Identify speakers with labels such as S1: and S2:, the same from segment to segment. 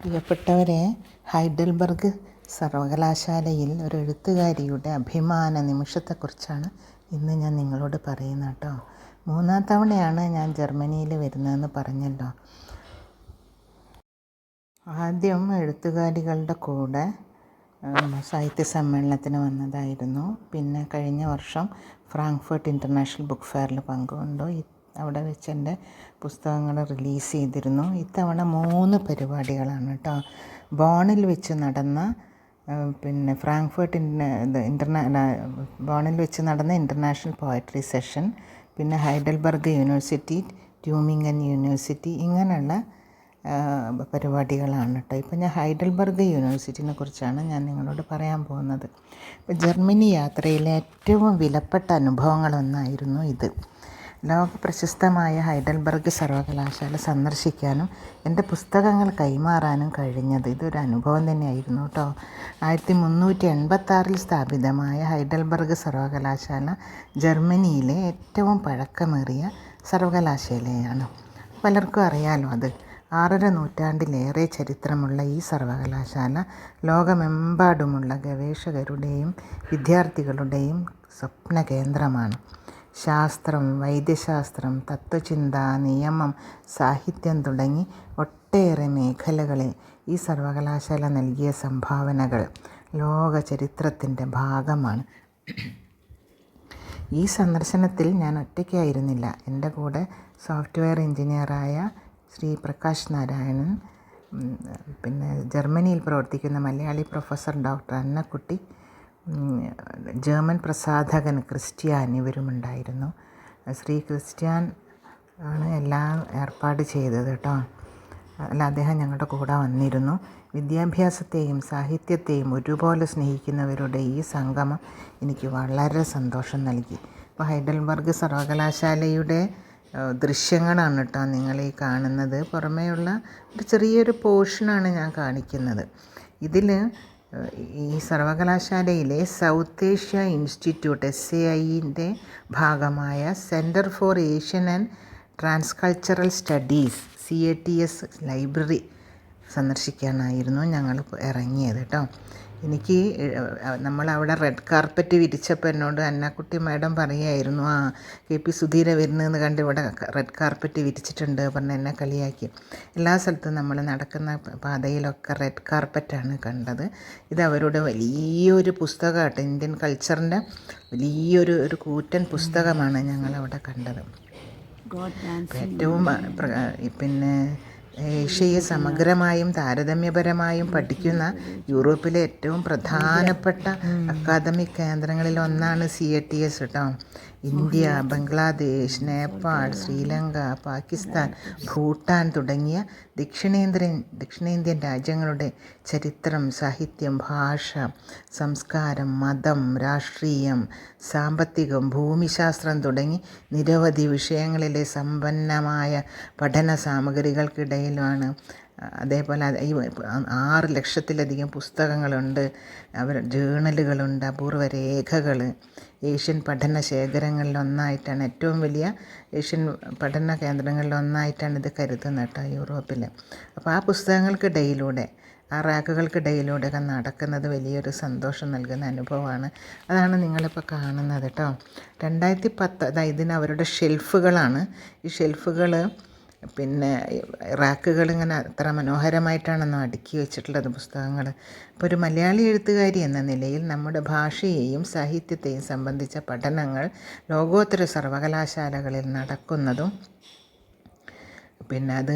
S1: പ്രിയപ്പെട്ടവരെ, ഹൈഡൽബർഗ് സർവകലാശാലയിൽ ഒരു എഴുത്തുകാരിയുടെ അഭിമാന നിമിഷത്തെക്കുറിച്ചാണ് ഇന്ന് ഞാൻ നിങ്ങളോട് പറയുന്നത് കേട്ടോ. 3-ാം തവണയാണ് ഞാൻ ജർമ്മനിയിൽ വരുന്നതെന്ന് പറഞ്ഞല്ലോ. ആദ്യം എഴുത്തുകാരികളുടെ കൂടെ സാഹിത്യ സമ്മേളനത്തിന് വന്നതായിരുന്നു. പിന്നെ കഴിഞ്ഞ വർഷം ഫ്രാങ്ക്ഫർട്ട് ഇൻ്റർനാഷണൽ ബുക്ക് ഫെയറിൽ പങ്കുകൊണ്ടു. അവിടെ വെച്ച് എൻ്റെ പുസ്തകങ്ങൾ റിലീസ് ചെയ്തിരുന്നു. ഇത്തവണ 3 പരിപാടികളാണ് കേട്ടോ. ബോണിൽ വെച്ച് നടന്ന ഫ്രാങ്ക്ഫർട്ട് ബോണിൽ വെച്ച് നടന്ന ഇൻ്റർനാഷണൽ പോയട്രി സെഷൻ, പിന്നെ ഹൈഡൽബർഗ് യൂണിവേഴ്സിറ്റി, ട്യൂമിംഗൻ യൂണിവേഴ്സിറ്റി, ഇങ്ങനെയുള്ള പരിപാടികളാണ് കേട്ടോ. ഇപ്പം ഞാൻ ഹൈഡൽബർഗ് യൂണിവേഴ്സിറ്റിനെ കുറിച്ചാണ് ഞാൻ നിങ്ങളോട് പറയാൻ പോകുന്നത്. ഇപ്പം ജർമ്മനി യാത്രയിലെ ഏറ്റവും വിലപ്പെട്ട അനുഭവങ്ങളൊന്നായിരുന്നു ഇത്. ലോക പ്രശസ്തമായ ഹൈഡൽബർഗ് സർവകലാശാല സന്ദർശിക്കാനും എൻ്റെ പുസ്തകങ്ങൾ കൈമാറാനും കഴിഞ്ഞത് ഇതൊരു അനുഭവം തന്നെയായിരുന്നു കേട്ടോ. 1386 സ്ഥാപിതമായ ഹൈഡൽബർഗ് സർവകലാശാല ജർമ്മനിയിലെ ഏറ്റവും പഴക്കമേറിയ സർവകലാശാലയാണ്. പലർക്കും അറിയാലോ അത്. 6.5 നൂറ്റാണ്ടിലേറെ ചരിത്രമുള്ള ഈ സർവകലാശാല ലോകമെമ്പാടുമുള്ള ഗവേഷകരുടെയും വിദ്യാർത്ഥികളുടെയും സ്വപ്ന കേന്ദ്രമാണ്. ശാസ്ത്രം, വൈദ്യശാസ്ത്രം, തത്വചിന്ത, നിയമം, സാഹിത്യം തുടങ്ങി ഒട്ടേറെ മേഖലകളിൽ ഈ സർവകലാശാല നൽകിയ സംഭാവനകൾ ലോക ചരിത്രത്തിൻ്റെ ഭാഗമാണ്. ഈ സന്ദർശനത്തിൽ ഞാൻ ഒറ്റയ്ക്കായിരുന്നില്ല. എൻ്റെ കൂടെ സോഫ്റ്റ്വെയർ എഞ്ചിനീയറായ ശ്രീ പ്രകാശ് നാരായണൻ, പിന്നെ ജർമ്മനിയിൽ പ്രവർത്തിക്കുന്ന Malayali professor doctor Annakutty, German പ്രസാധകൻ ക്രിസ്ത്യാൻ, ഇവരുമുണ്ടായിരുന്നു. ശ്രീ ക്രിസ്ത്യാൻ ആണ് എല്ലാം ഏർപ്പാട് ചെയ്തത് കേട്ടോ. അദ്ദേഹം ഞങ്ങളുടെ കൂടെ വന്നിരുന്നു. വിദ്യാഭ്യാസത്തെയും സാഹിത്യത്തെയും ഒരുപോലെ സ്നേഹിക്കുന്നവരുടെ ഈ സംഗമം എനിക്ക് വളരെ സന്തോഷം നൽകി. ഇപ്പോൾ ഹൈഡൽബർഗ് സർവകലാശാലയുടെ ദൃശ്യങ്ങളാണ് കേട്ടോ നിങ്ങൾ ഈ കാണുന്നത്. പുറമേയുള്ള ഒരു ചെറിയൊരു പോർഷനാണ് ഞാൻ കാണിക്കുന്നത്. ഇതിൽ ഈ സർവകലാശാലയിലെ സൗത്ത് ഏഷ്യ ഇൻസ്റ്റിറ്റ്യൂട്ട് SAIൻ്റെ ഭാഗമായ centre for Asian and transcultural studies CATS library സന്ദർശിക്കാനായിരുന്നു ഞങ്ങൾ ഇറങ്ങിയത് കേട്ടോ. എനിക്ക് നമ്മളവിടെ റെഡ് കാർപ്പറ്റ് വിരിച്ചപ്പോൾ എന്നോട് അന്നക്കുട്ടി മാഡം പറയുമായിരുന്നു, KP സുധീര വരുന്നതെന്ന് കണ്ട് ഇവിടെ റെഡ് കാർപ്പറ്റ് വിരിച്ചിട്ടുണ്ട് പറഞ്ഞ് എന്നെ കളിയാക്കി. എല്ലാ സ്ഥലത്തും നമ്മൾ നടക്കുന്ന പാതയിലൊക്കെ റെഡ് കാർപ്പറ്റാണ് കണ്ടത്. ഇത് അവരുടെ വലിയൊരു പുസ്തകമായിട്ട് ഇന്ത്യൻ കൾച്ചറിൻ്റെ വലിയൊരു കൂറ്റൻ പുസ്തകമാണ് ഞങ്ങളവിടെ കണ്ടത്. ഏറ്റവും ഏഷ്യയെ സമഗ്രമായും താരതമ്യപരമായും പഠിക്കുന്ന യൂറോപ്പിലെ ഏറ്റവും പ്രധാനപ്പെട്ട അക്കാദമിക് കേന്ദ്രങ്ങളിൽ ഒന്നാണ് CATS കേട്ടോ. ഇന്ത്യ, ബംഗ്ലാദേശ്, നേപ്പാൾ, ശ്രീലങ്ക, പാകിസ്ഥാൻ, ഭൂട്ടാൻ തുടങ്ങിയ ദക്ഷിണേന്ത്യൻ രാജ്യങ്ങളുടെ ചരിത്രം, സാഹിത്യം, ഭാഷ, സംസ്കാരം, മതം, രാഷ്ട്രീയം, സാമ്പത്തികം, ഭൂമിശാസ്ത്രം തുടങ്ങി നിരവധി വിഷയങ്ങളിലെ സമ്പന്നമായ പഠന സാമഗ്രികൾക്കിടയിലാണ്. അതേപോലെ ഈ 6 ലക്ഷത്തിലധികം പുസ്തകങ്ങളുണ്ട്, ജേണലുകളുണ്ട്, അപൂർവ രേഖകൾ. ഏഷ്യൻ പഠന ശേഖരങ്ങളിലൊന്നായിട്ടാണ്, ഏറ്റവും വലിയ ഏഷ്യൻ പഠന കേന്ദ്രങ്ങളിലൊന്നായിട്ടാണ് ഇത് കരുതുന്നത് കേട്ടോ യൂറോപ്പിൽ. അപ്പോൾ ആ പുസ്തകങ്ങൾക്കിടയിലൂടെ, ആ റാക്കുകൾക്കിടയിലൂടെയൊക്കെ നടക്കുന്നത് വലിയൊരു സന്തോഷം നൽകുന്ന അനുഭവമാണ്. അതാണ് നിങ്ങളിപ്പോൾ കാണുന്നത് കേട്ടോ. 2010 ഇതിന് അവരുടെ ഷെൽഫുകളാണ്. ഈ ഷെൽഫുകൾ റാക്കുകൾ ഇങ്ങനെ അത്ര മനോഹരമായിട്ടാണെന്നോ അടുക്കി വെച്ചിട്ടുള്ളത് പുസ്തകങ്ങൾ. ഇപ്പോൾ ഒരു മലയാളി എഴുത്തുകാരി എന്ന നിലയിൽ നമ്മുടെ ഭാഷയെയും സാഹിത്യത്തെയും സംബന്ധിച്ച പഠനങ്ങൾ ലോകോത്തര സർവകലാശാലകളിൽ നടക്കുന്നതും അത്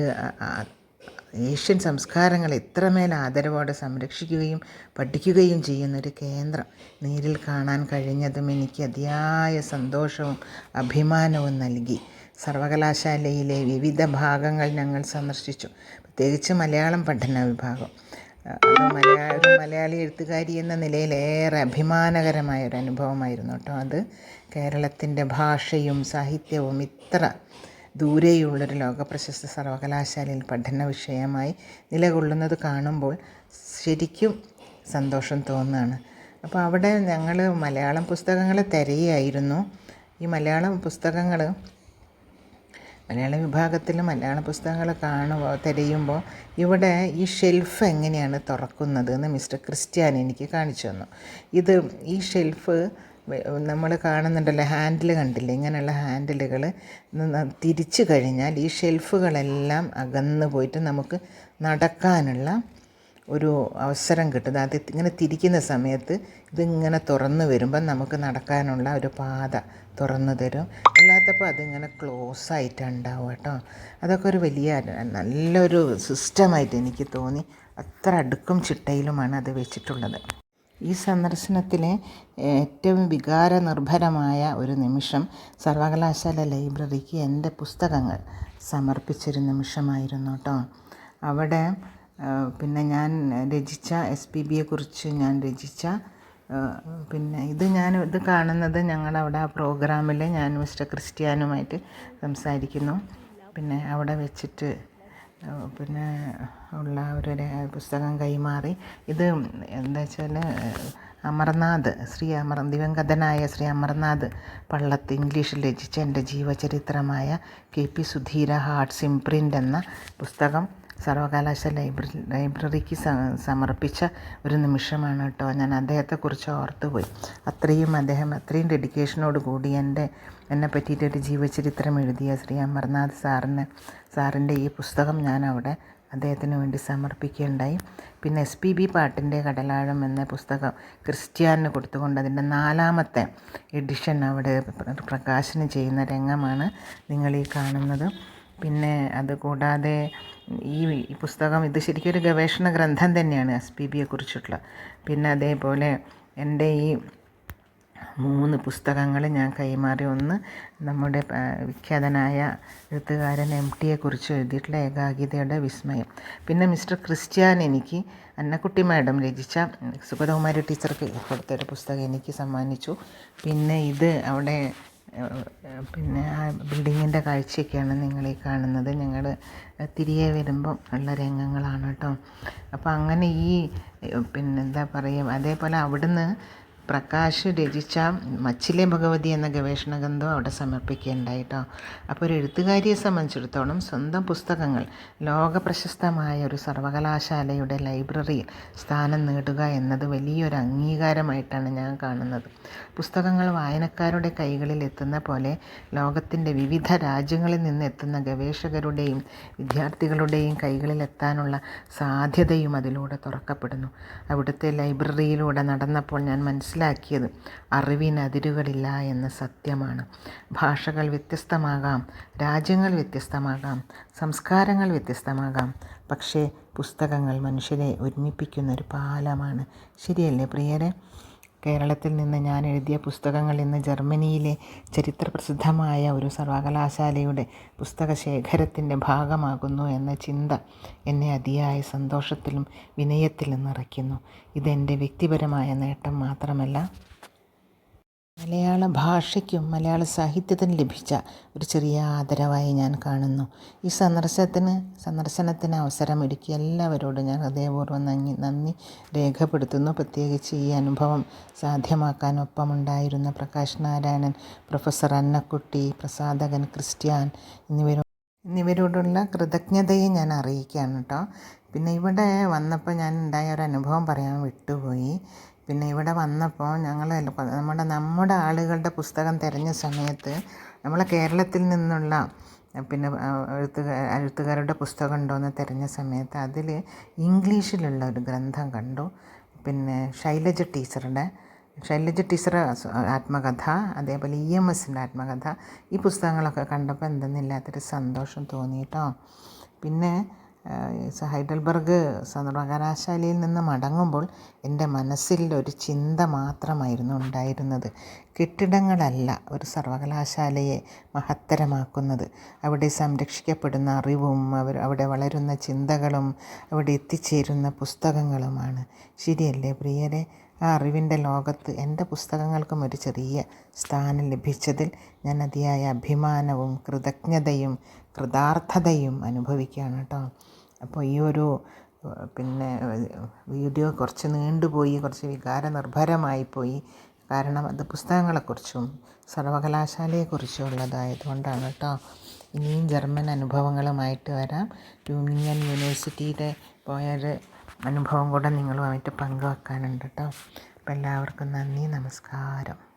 S1: ഏഷ്യൻ സംസ്കാരങ്ങൾ ഇത്രമേൽ ആദരവോടെ സംരക്ഷിക്കുകയും പഠിക്കുകയും ചെയ്യുന്നൊരു കേന്ദ്രം നേരിൽ കാണാൻ കഴിഞ്ഞതും എനിക്ക് അതിയായ സന്തോഷവും അഭിമാനവും നൽകി. സർവകലാശാലയിലെ വിവിധ ഭാഗങ്ങൾ ഞങ്ങൾ സന്ദർശിച്ചു. പ്രത്യേകിച്ച് മലയാളം പഠന വിഭാഗം. ഒരു മലയാളി എഴുത്തുകാരി എന്ന നിലയിൽ ഏറെ അഭിമാനകരമായ ഒരു അനുഭവമായിരുന്നു കേട്ടോ അത്. കേരളത്തിൻ്റെ ഭാഷയും സാഹിത്യവും ഇത്ര ദൂരെയുള്ളൊരു ലോകപ്രശസ്ത സർവകലാശാലയിൽ പഠന വിഷയമായി നിലകൊള്ളുന്നത് കാണുമ്പോൾ ശരിക്കും സന്തോഷം തോന്നുകയാണ്. അപ്പോൾ അവിടെ ഞങ്ങൾ മലയാളം പുസ്തകങ്ങൾ തിരയായിരുന്നു. ഈ മലയാളം പുസ്തകങ്ങൾ മലയാള വിഭാഗത്തിൽ മലയാള പുസ്തകങ്ങൾ തിരയുമ്പോൾ ഇവിടെ ഈ ഷെൽഫ് എങ്ങനെയാണ് തുറക്കുന്നത് എന്ന് മിസ്റ്റർ ക്രിസ്ത്യാനി എനിക്ക് കാണിച്ചു തന്നു. ഈ ഷെൽഫ് നമ്മൾ കാണുന്നുണ്ടല്ലോ, ഹാൻഡിൽ കണ്ടില്ലേ, ഇങ്ങനെയുള്ള ഹാൻഡിലുകൾ തിരിച്ചു കഴിഞ്ഞാൽ ഈ ഷെൽഫുകളെല്ലാം അകന്ന് പോയിട്ട് നമുക്ക് നടക്കാനുള്ള ഒരു അവസരം കിട്ടും. അത് ഇങ്ങനെ തിരിക്കുന്ന സമയത്ത് ഇതിങ്ങനെ തുറന്നു വരുമ്പം നമുക്ക് നടക്കാനുള്ള ഒരു പാത തുറന്നു തരും. അല്ലാത്തപ്പോൾ അതിങ്ങനെ ക്ലോസ് ആയിട്ടുണ്ടാവും കേട്ടോ. അതൊക്കെ ഒരു വലിയ നല്ലൊരു സിസ്റ്റമായിട്ട് എനിക്ക് തോന്നി. അത്ര അടുക്കും ചിട്ടയിലുമാണ് അത് വെച്ചിട്ടുള്ളത്. ഈ സന്ദർശനത്തിലെ ഏറ്റവും വികാരനിർഭരമായ ഒരു നിമിഷം സർവകലാശാല ലൈബ്രറിക്ക് എൻ്റെ പുസ്തകങ്ങൾ സമർപ്പിച്ചൊരു നിമിഷമായിരുന്നു കേട്ടോ. അവിടെ പിന്നെ ഞാൻ രചിച്ച SPBയെക്കുറിച്ച് ഞാൻ രചിച്ച പിന്നെ ഇത് കാണുന്നത് ഞങ്ങളവിടെ ആ പ്രോഗ്രാമിൽ ഞാൻ മിസ്റ്റർ ക്രിസ്ത്യാനുമായിട്ട് സംസാരിക്കുന്നു. പിന്നെ അവിടെ വെച്ചിട്ട് പിന്നെ ഉള്ള ഒരു പുസ്തകം കൈമാറി. ഇത് എന്താ വെച്ചാൽ അമർനാഥ് ദിവംഗതനായ ശ്രീ അമർനാഥ് പള്ളത്ത് ഇംഗ്ലീഷിൽ രചിച്ച എൻ്റെ ജീവചരിത്രമായ KP സുധീര ഹാർട്സ് ഇംപ്രിൻ്റ് എന്ന പുസ്തകം സർവകലാശാല ലൈബ്രറിക്ക് സമർപ്പിച്ച ഒരു നിമിഷമാണ് കേട്ടോ. ഞാൻ അദ്ദേഹത്തെക്കുറിച്ച് ഓർത്തുപോയി. അത്രയും ഡെഡിക്കേഷനോട് കൂടി എന്നെ പറ്റിയിട്ടൊരു ജീവചരിത്രം എഴുതിയ ശ്രീ അമർനാഥ് സാറിൻ്റെ ഈ പുസ്തകം ഞാൻ അവിടെ അദ്ദേഹത്തിന് വേണ്ടി സമർപ്പിക്കുകയുണ്ടായി. പിന്നെ SPB പാട്ടിൻ്റെ കടലാഴം എന്ന പുസ്തകം ക്രിസ്ത്യാനിന് കൊടുത്തുകൊണ്ട് അതിൻ്റെ 4ാമത്തെ എഡിഷൻ അവിടെ പ്രകാശനം ചെയ്യുന്ന രംഗമാണ് നിങ്ങൾ ഈ കാണുന്നത്. പിന്നെ അതുകൂടാതെ ഈ പുസ്തകം ഇത് ശരിക്കും ഒരു ഗവേഷണ ഗ്രന്ഥം തന്നെയാണ് SPBയെക്കുറിച്ചുള്ള. പിന്നെ അതേപോലെ എൻ്റെ ഈ 3 പുസ്തകങ്ങൾ ഞാൻ കൈമാറി. ഒന്ന് നമ്മുടെ വിഖ്യാതനായ എഴുത്തുകാരൻ MTയെക്കുറിച്ച് എഴുതിയിട്ടുള്ള ഏകാകിതയുടെ വിസ്മയം. പിന്നെ മിസ്റ്റർ ക്രിസ്ത്യാൻ എനിക്ക് അന്നക്കുട്ടി മാഡം രചിച്ച സുഗതകുമാരി ടീച്ചർക്ക് കൊടുത്തൊരു പുസ്തകം എനിക്ക് സമ്മാനിച്ചു. പിന്നെ ഇത് അവിടെ പിന്നെ ആ ബിൽഡിങ്ങിൻ്റെ കാഴ്ചയൊക്കെയാണ് നിങ്ങളീ കാണുന്നത്. ഞങ്ങൾ തിരികെ വരുമ്പം ഉള്ള രംഗങ്ങളാണ് കേട്ടോ. അപ്പോൾ അങ്ങനെ പിന്നെന്താ പറയുക, അതേപോലെ അവിടുന്ന് പ്രകാശ് രചിച്ച മച്ചിലെ ഭഗവതി എന്ന ഗവേഷണ ഗ്രന്ഥം അവിടെ സമർപ്പിക്കുകയുണ്ടായി കേട്ടോ. അപ്പോൾ ഒരു എഴുത്തുകാരിയെ സംബന്ധിച്ചിടത്തോളം സ്വന്തം പുസ്തകങ്ങൾ ലോകപ്രശസ്തമായ ഒരു സർവകലാശാലയുടെ ലൈബ്രറിയിൽ സ്ഥാനം നേടുക എന്നത് വലിയൊരു അംഗീകാരമായിട്ടാണ് ഞാൻ കാണുന്നത്. പുസ്തകങ്ങൾ വായനക്കാരുടെ കൈകളിൽ എത്തുന്ന പോലെ ലോകത്തിൻ്റെ വിവിധ രാജ്യങ്ങളിൽ നിന്ന് എത്തുന്ന ഗവേഷകരുടെയും വിദ്യാർത്ഥികളുടെയും കൈകളിൽ എത്താനുള്ള സാധ്യതയും അതിലൂടെ തുറക്കപ്പെടുന്നു. അവിടുത്തെ ലൈബ്രറിയിലൂടെ നടന്നപ്പോൾ ഞാൻ മനസ്സിലാക്കിയത് അറിവിന് അതിരുകളില്ല എന്ന സത്യമാണ്. ഭാഷകൾ വ്യത്യസ്തമാകാം, രാജ്യങ്ങൾ വ്യത്യസ്തമാകാം, സംസ്കാരങ്ങൾ വ്യത്യസ്തമാകാം, പക്ഷേ പുസ്തകങ്ങൾ മനുഷ്യരെ ഒരുമിപ്പിക്കുന്നൊരു പാലമാണ്. ശരിയല്ലേ പ്രിയരെ? കേരളത്തിൽ നിന്ന് ഞാൻ എഴുതിയ പുസ്തകങ്ങൾ ഇന്ന് ജർമ്മനിയിലെ ചരിത്രപ്രസിദ്ധമായ ഒരു സർവകലാശാലയുടെ പുസ്തകശേഖരത്തിൻ്റെ ഭാഗമാകുന്നു എന്ന ചിന്ത എന്നെ അതിയായ സന്തോഷത്തിലും വിനയത്തിലും നിറയ്ക്കുന്നു. ഇതെൻ്റെ വ്യക്തിപരമായ നേട്ടം മാത്രമല്ല, മലയാള ഭാഷയ്ക്കും മലയാള സാഹിത്യത്തിനും ലഭിച്ച ഒരു ചെറിയ ആദരവായി ഞാൻ കാണുന്നു. ഈ സന്ദർശനത്തിന് അവസരമൊരുക്കിയ എല്ലാവരോടും ഞാൻ ഹൃദയപൂർവ്വം നന്ദി രേഖപ്പെടുത്തുന്നു. പ്രത്യേകിച്ച് ഈ അനുഭവം സാധ്യമാക്കാൻ ഒപ്പമുണ്ടായിരുന്ന പ്രകാശ് നാരായണൻ, പ്രൊഫസർ അന്നക്കുട്ടി, പ്രസാധകൻ ക്രിസ്ത്യാൻ എന്നിവരോടുള്ള കൃതജ്ഞതയെ ഞാൻ അറിയിക്കുകയാണ് കേട്ടോ. പിന്നെ ഇവിടെ വന്നപ്പോൾ ഞാൻ ഉണ്ടായ ഒരു അനുഭവം പറയാൻ വിട്ടുപോയി. പിന്നെ ഇവിടെ വന്നപ്പോൾ ഞങ്ങൾ നമ്മുടെ ആളുകളുടെ പുസ്തകം തിരഞ്ഞ സമയത്ത് നമ്മളെ കേരളത്തിൽ നിന്നുള്ള പിന്നെ എഴുത്തുകാരുടെ പുസ്തകം ഉണ്ടോയെന്ന് തിരഞ്ഞ സമയത്ത് അതിൽ ഇംഗ്ലീഷിലുള്ള ഒരു ഗ്രന്ഥം കണ്ടു. പിന്നെ ശൈലജ ടീച്ചറുടെ ആത്മകഥ, അതേപോലെ EMSൻ്റെ ആത്മകഥ. ഈ പുസ്തകങ്ങളൊക്കെ കണ്ടപ്പോൾ എന്തെന്നില്ലാത്തൊരു സന്തോഷം തോന്നി കേട്ടോ. പിന്നെ ഹൈഡൽബർഗ് സർവകലാശാലയിൽ നിന്ന് മടങ്ങുമ്പോൾ എൻ്റെ മനസ്സിൽ ഒരു ചിന്ത മാത്രമായിരുന്നു ഉണ്ടായിരുന്നത്. കെട്ടിടങ്ങളല്ല ഒരു സർവകലാശാലയെ മഹത്തരമാക്കുന്നത്, അവിടെ സംരക്ഷിക്കപ്പെടുന്ന അറിവും അവിടെ വളരുന്ന ചിന്തകളും അവിടെ എത്തിച്ചേരുന്ന പുസ്തകങ്ങളുമാണ്. ശരിയല്ലേ പ്രിയരെ? ആ അറിവിൻ്റെ ലോകത്ത് എൻ്റെ പുസ്തകങ്ങൾക്കും ഒരു ചെറിയ സ്ഥാനം ലഭിച്ചതിൽ ഞാൻ അതിയായ അഭിമാനവും കൃതജ്ഞതയും കൃതാർത്ഥതയും അനുഭവിക്കുകയാണ് കേട്ടോ. അപ്പോൾ ഈ ഒരു വീഡിയോ കുറച്ച് നീണ്ടുപോയി, കുറച്ച് വികാരനിർഭരമായിപ്പോയി. കാരണം അത് പുസ്തകങ്ങളെക്കുറിച്ചും സർവകലാശാലയെക്കുറിച്ചും ഉള്ളതായതുകൊണ്ടാണ് കേട്ടോ. ഇനിയും ജർമ്മൻ അനുഭവങ്ങളുമായിട്ട് വരാം. ട്യൂബിംഗൻ യൂണിവേഴ്സിറ്റിയുടെ പോയൊരു അനുഭവം കൂടെ നിങ്ങളുമായിട്ട് പങ്കുവെക്കാനുണ്ട് കേട്ടോ. അപ്പോൾ എല്ലാവർക്കും നന്ദി, നമസ്കാരം.